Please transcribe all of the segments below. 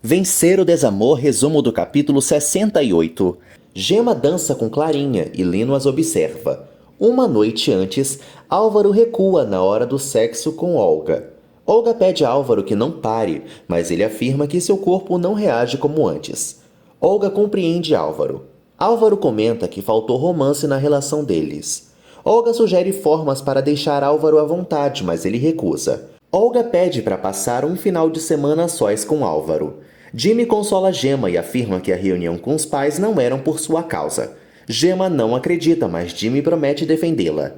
Vencer o desamor, resumo do capítulo 68. Gema dança com Clarinha e Lino as observa. Uma noite antes, Álvaro recua na hora do sexo com Olga. Olga pede a Álvaro que não pare, mas ele afirma que seu corpo não reage como antes. Olga compreende Álvaro. Álvaro comenta que faltou romance na relação deles. Olga sugere formas para deixar Álvaro à vontade, mas ele recusa. Olga pede para passar um final de semana a sós com Álvaro. Jimmy consola Gema e afirma que a reunião com os pais não eram por sua causa. Gema não acredita, mas Jimmy promete defendê-la.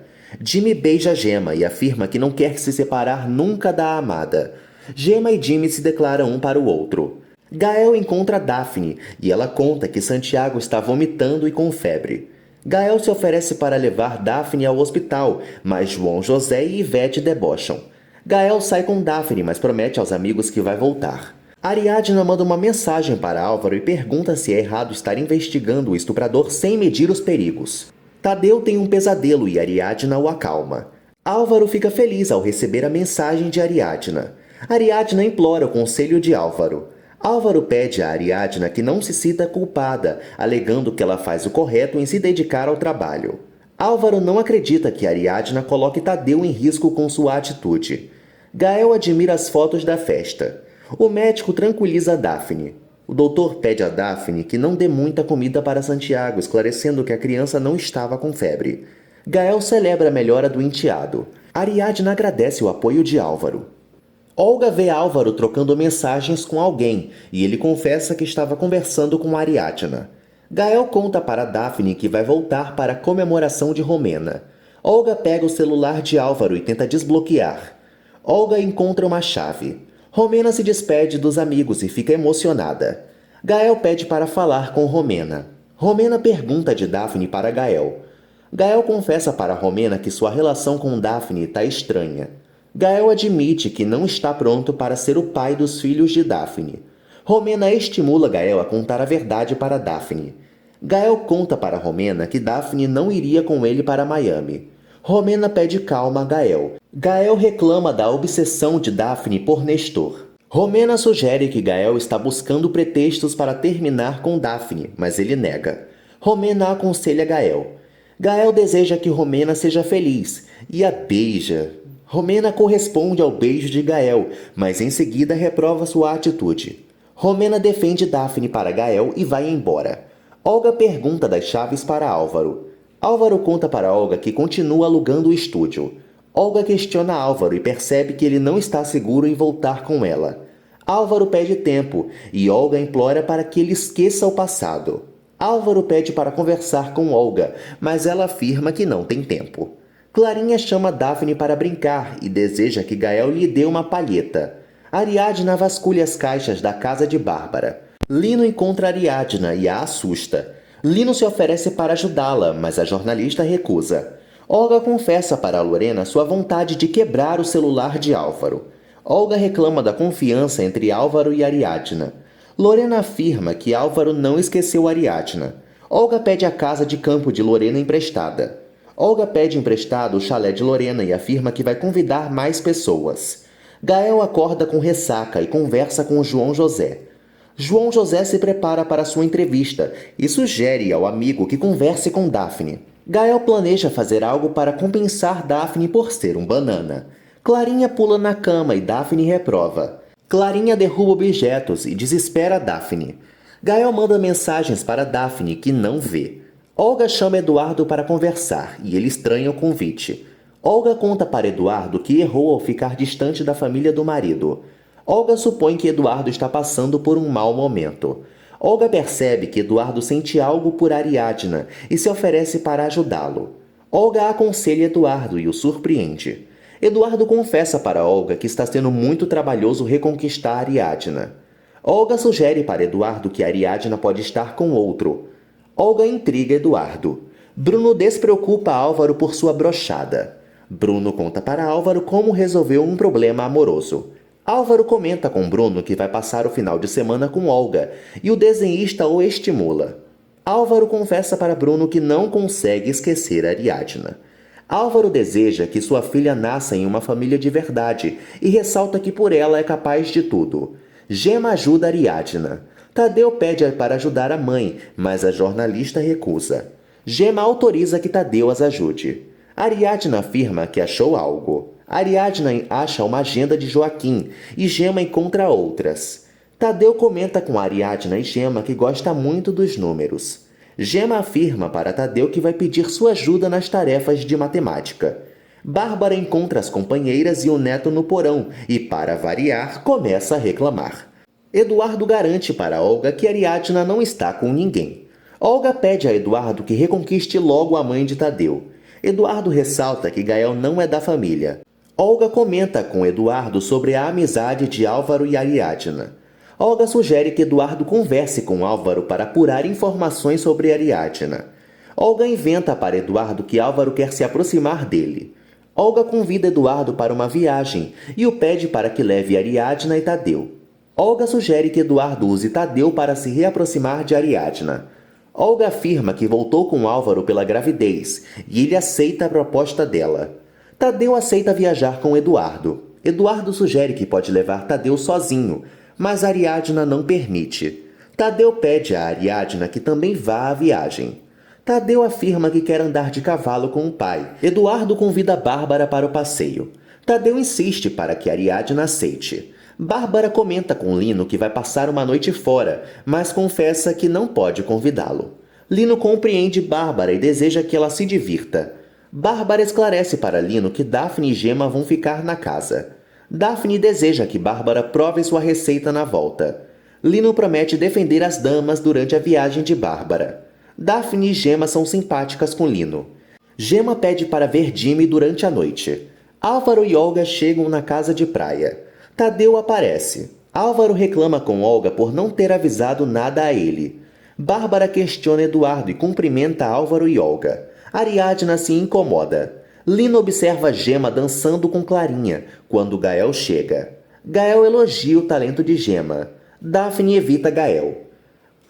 Jimmy beija Gema e afirma que não quer se separar nunca da amada. Gema e Jimmy se declaram um para o outro. Gael encontra Daphne e ela conta que Santiago está vomitando e com febre. Gael se oferece para levar Daphne ao hospital, mas João José e Ivete debocham. Gael sai com Daphne, mas promete aos amigos que vai voltar. Ariadna manda uma mensagem para Álvaro e pergunta se é errado estar investigando o estuprador sem medir os perigos. Tadeu tem um pesadelo e Ariadna o acalma. Álvaro fica feliz ao receber a mensagem de Ariadna. Ariadna implora o conselho de Álvaro. Álvaro pede a Ariadna que não se sinta culpada, alegando que ela faz o correto em se dedicar ao trabalho. Álvaro não acredita que Ariadna coloque Tadeu em risco com sua atitude. Gael admira as fotos da festa. O médico tranquiliza Daphne. O doutor pede a Daphne que não dê muita comida para Santiago, esclarecendo que a criança não estava com febre. Gael celebra a melhora do enteado. Ariadna agradece o apoio de Álvaro. Olga vê Álvaro trocando mensagens com alguém e ele confessa que estava conversando com Ariadna. Gael conta para Daphne que vai voltar para a comemoração de Romena. Olga pega o celular de Álvaro e tenta desbloquear. Olga encontra uma chave. Romena se despede dos amigos e fica emocionada. Gael pede para falar com Romena. Romena pergunta de Daphne para Gael. Gael confessa para Romena que sua relação com Daphne está estranha. Gael admite que não está pronto para ser o pai dos filhos de Daphne. Romena estimula Gael a contar a verdade para Daphne. Gael conta para Romena que Daphne não iria com ele para Miami. Romena pede calma a Gael. Gael reclama da obsessão de Daphne por Nestor. Romena sugere que Gael está buscando pretextos para terminar com Daphne, mas ele nega. Romena aconselha Gael. Gael deseja que Romena seja feliz e a beija. Romena corresponde ao beijo de Gael, mas em seguida reprova sua atitude. Romena defende Daphne para Gael e vai embora. Olga pergunta das chaves para Álvaro. Álvaro conta para Olga que continua alugando o estúdio. Olga questiona Álvaro e percebe que ele não está seguro em voltar com ela. Álvaro pede tempo e Olga implora para que ele esqueça o passado. Álvaro pede para conversar com Olga, mas ela afirma que não tem tempo. Clarinha chama Daphne para brincar e deseja que Gael lhe dê uma palheta. Ariadna vasculha as caixas da casa de Bárbara. Lino encontra Ariadna e a assusta. Lino se oferece para ajudá-la, mas a jornalista recusa. Olga confessa para Lorena sua vontade de quebrar o celular de Álvaro. Olga reclama da confiança entre Álvaro e Ariadna. Lorena afirma que Álvaro não esqueceu Ariadna. Olga pede a casa de campo de Lorena emprestada. Olga pede emprestado o chalé de Lorena e afirma que vai convidar mais pessoas. Gael acorda com ressaca e conversa com João José. João José se prepara para sua entrevista e sugere ao amigo que converse com Daphne. Gael planeja fazer algo para compensar Daphne por ser um banana. Clarinha pula na cama e Daphne reprova. Clarinha derruba objetos e desespera Daphne. Gael manda mensagens para Daphne que não vê. Olga chama Eduardo para conversar e ele estranha o convite. Olga conta para Eduardo que errou ao ficar distante da família do marido. Olga supõe que Eduardo está passando por um mau momento. Olga percebe que Eduardo sente algo por Ariadna e se oferece para ajudá-lo. Olga aconselha Eduardo e o surpreende. Eduardo confessa para Olga que está sendo muito trabalhoso reconquistar Ariadna. Olga sugere para Eduardo que Ariadna pode estar com outro. Olga intriga Eduardo. Bruno despreocupa Álvaro por sua brochada. Bruno conta para Álvaro como resolveu um problema amoroso. Álvaro comenta com Bruno que vai passar o final de semana com Olga e o desenhista o estimula. Álvaro confessa para Bruno que não consegue esquecer Ariadna. Álvaro deseja que sua filha nasça em uma família de verdade e ressalta que por ela é capaz de tudo. Gemma ajuda Ariadna. Tadeu pede para ajudar a mãe, mas a jornalista recusa. Gemma autoriza que Tadeu as ajude. Ariadna afirma que achou algo. Ariadna acha uma agenda de Joaquim e Gemma encontra outras. Tadeu comenta com Ariadna e Gemma que gosta muito dos números. Gemma afirma para Tadeu que vai pedir sua ajuda nas tarefas de matemática. Bárbara encontra as companheiras e o neto no porão e, para variar, começa a reclamar. Eduardo garante para Olga que Ariadna não está com ninguém. Olga pede a Eduardo que reconquiste logo a mãe de Tadeu. Eduardo ressalta que Gael não é da família. Olga comenta com Eduardo sobre a amizade de Álvaro e Ariadna. Olga sugere que Eduardo converse com Álvaro para apurar informações sobre Ariadna. Olga inventa para Eduardo que Álvaro quer se aproximar dele. Olga convida Eduardo para uma viagem e o pede para que leve Ariadna e Tadeu. Olga sugere que Eduardo use Tadeu para se reaproximar de Ariadna. Olga afirma que voltou com Álvaro pela gravidez e ele aceita a proposta dela. Tadeu aceita viajar com Eduardo. Eduardo sugere que pode levar Tadeu sozinho, mas Ariadna não permite. Tadeu pede a Ariadna que também vá à viagem. Tadeu afirma que quer andar de cavalo com o pai. Eduardo convida Bárbara para o passeio. Tadeu insiste para que Ariadna aceite. Bárbara comenta com Lino que vai passar uma noite fora, mas confessa que não pode convidá-lo. Lino compreende Bárbara e deseja que ela se divirta. Bárbara esclarece para Lino que Daphne e Gemma vão ficar na casa. Daphne deseja que Bárbara prove sua receita na volta. Lino promete defender as damas durante a viagem de Bárbara. Daphne e Gemma são simpáticas com Lino. Gemma pede para ver Jimmy durante a noite. Álvaro e Olga chegam na casa de praia. Tadeu aparece. Álvaro reclama com Olga por não ter avisado nada a ele. Bárbara questiona Eduardo e cumprimenta Álvaro e Olga. Ariadna se incomoda. Lino observa Gemma dançando com Clarinha, quando Gael chega. Gael elogia o talento de Gemma. Daphne evita Gael.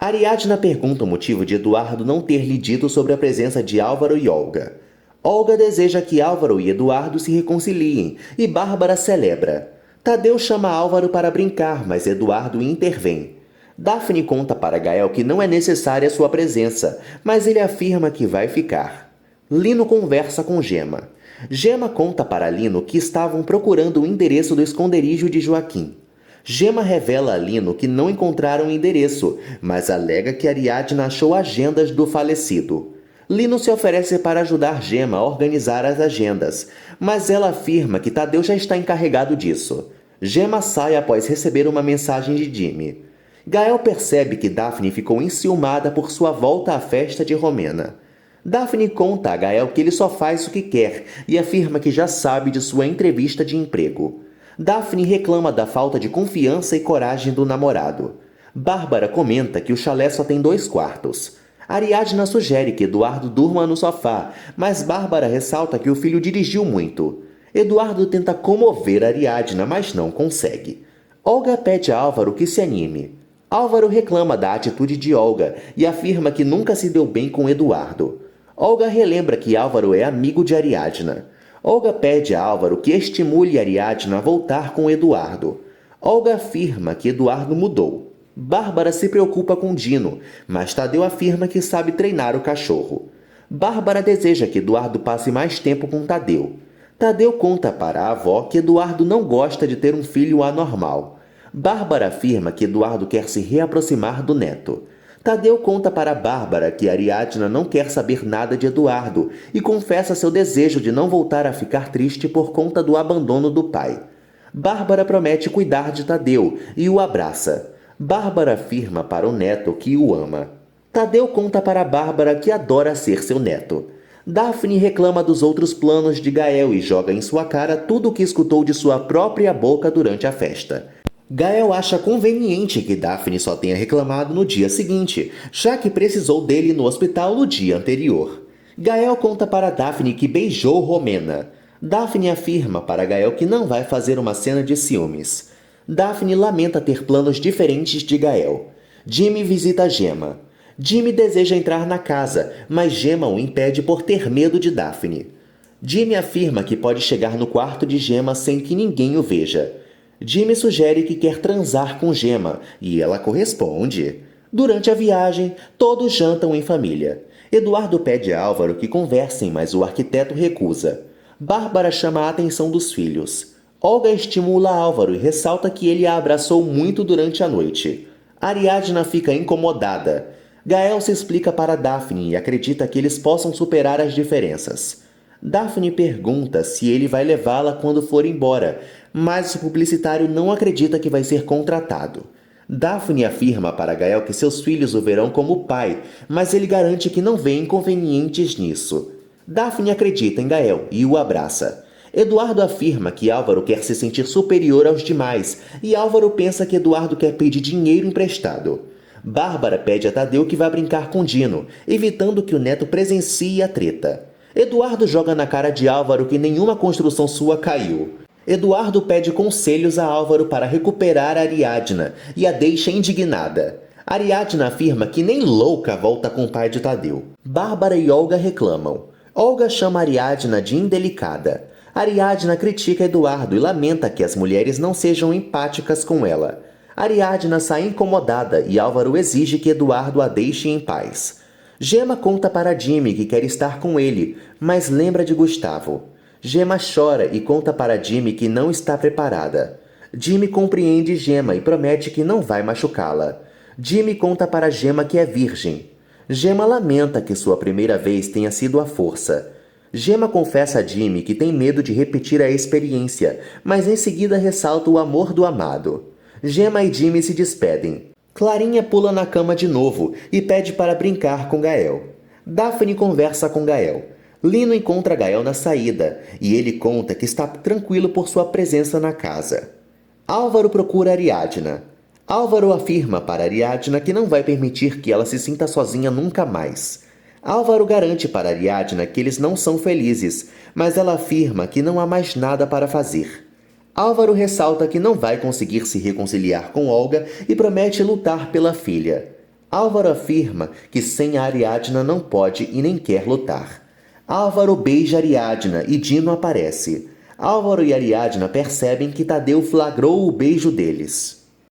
Ariadna pergunta o motivo de Eduardo não ter lhe dito sobre a presença de Álvaro e Olga. Olga deseja que Álvaro e Eduardo se reconciliem, e Bárbara celebra. Tadeu chama Álvaro para brincar, mas Eduardo intervém. Daphne conta para Gael que não é necessária sua presença, mas ele afirma que vai ficar. Lino conversa com Gemma. Gemma conta para Lino que estavam procurando o endereço do esconderijo de Joaquim. Gemma revela a Lino que não encontraram o endereço, mas alega que Ariadna achou agendas do falecido. Lino se oferece para ajudar Gemma a organizar as agendas, mas ela afirma que Tadeu já está encarregado disso. Gemma sai após receber uma mensagem de Jimmy. Gael percebe que Daphne ficou enciumada por sua volta à festa de Romena. Daphne conta a Gael que ele só faz o que quer e afirma que já sabe de sua entrevista de emprego. Daphne reclama da falta de confiança e coragem do namorado. Bárbara comenta que o chalé só tem 2 quartos. Ariadna sugere que Eduardo durma no sofá, mas Bárbara ressalta que o filho dirigiu muito. Eduardo tenta comover Ariadna, mas não consegue. Olga pede a Álvaro que se anime. Álvaro reclama da atitude de Olga e afirma que nunca se deu bem com Eduardo. Olga relembra que Álvaro é amigo de Ariadna. Olga pede a Álvaro que estimule Ariadna a voltar com Eduardo. Olga afirma que Eduardo mudou. Bárbara se preocupa com Dino, mas Tadeu afirma que sabe treinar o cachorro. Bárbara deseja que Eduardo passe mais tempo com Tadeu. Tadeu conta para a avó que Eduardo não gosta de ter um filho anormal. Bárbara afirma que Eduardo quer se reaproximar do neto. Tadeu conta para Bárbara que Ariadna não quer saber nada de Eduardo e confessa seu desejo de não voltar a ficar triste por conta do abandono do pai. Bárbara promete cuidar de Tadeu e o abraça. Bárbara afirma para o neto que o ama. Tadeu conta para Bárbara que adora ser seu neto. Daphne reclama dos outros planos de Gael e joga em sua cara tudo o que escutou de sua própria boca durante a festa. Gael acha conveniente que Daphne só tenha reclamado no dia seguinte, já que precisou dele no hospital no dia anterior. Gael conta para Daphne que beijou Romena. Daphne afirma para Gael que não vai fazer uma cena de ciúmes. Daphne lamenta ter planos diferentes de Gael. Jimmy visita Gemma. Jimmy deseja entrar na casa, mas Gemma o impede por ter medo de Daphne. Jimmy afirma que pode chegar no quarto de Gemma sem que ninguém o veja. Jimmy sugere que quer transar com Gemma e ela corresponde. Durante a viagem, todos jantam em família. Eduardo pede a Álvaro que conversem, mas o arquiteto recusa. Bárbara chama a atenção dos filhos. Olga estimula Álvaro e ressalta que ele a abraçou muito durante a noite. Ariadna fica incomodada. Gael se explica para Daphne e acredita que eles possam superar as diferenças. Daphne pergunta se ele vai levá-la quando for embora, mas o publicitário não acredita que vai ser contratado. Daphne afirma para Gael que seus filhos o verão como pai, mas ele garante que não vê inconvenientes nisso. Daphne acredita em Gael e o abraça. Eduardo afirma que Álvaro quer se sentir superior aos demais e Álvaro pensa que Eduardo quer pedir dinheiro emprestado. Bárbara pede a Tadeu que vá brincar com Dino, evitando que o neto presencie a treta. Eduardo joga na cara de Álvaro que nenhuma construção sua caiu. Eduardo pede conselhos a Álvaro para recuperar Ariadna e a deixa indignada. Ariadna afirma que nem louca volta com o pai de Tadeu. Bárbara e Olga reclamam. Olga chama Ariadna de indelicada. Ariadna critica Eduardo e lamenta que as mulheres não sejam empáticas com ela. Ariadna sai incomodada e Álvaro exige que Eduardo a deixe em paz. Gemma conta para Jimmy que quer estar com ele, mas lembra de Gustavo. Gemma chora e conta para Jimmy que não está preparada. Jimmy compreende Gemma e promete que não vai machucá-la. Jimmy conta para Gemma que é virgem. Gemma lamenta que sua primeira vez tenha sido à força. Gemma confessa a Jimmy que tem medo de repetir a experiência, mas em seguida ressalta o amor do amado. Gemma e Jimmy se despedem. Clarinha pula na cama de novo e pede para brincar com Gael. Daphne conversa com Gael. Lino encontra Gael na saída e ele conta que está tranquilo por sua presença na casa. Álvaro procura Ariadna. Álvaro afirma para Ariadna que não vai permitir que ela se sinta sozinha nunca mais. Álvaro garante para Ariadna que eles não são felizes, mas ela afirma que não há mais nada para fazer. Álvaro ressalta que não vai conseguir se reconciliar com Olga e promete lutar pela filha. Álvaro afirma que sem a Ariadna não pode e nem quer lutar. Álvaro beija Ariadna e Dino aparece. Álvaro e Ariadna percebem que Tadeu flagrou o beijo deles.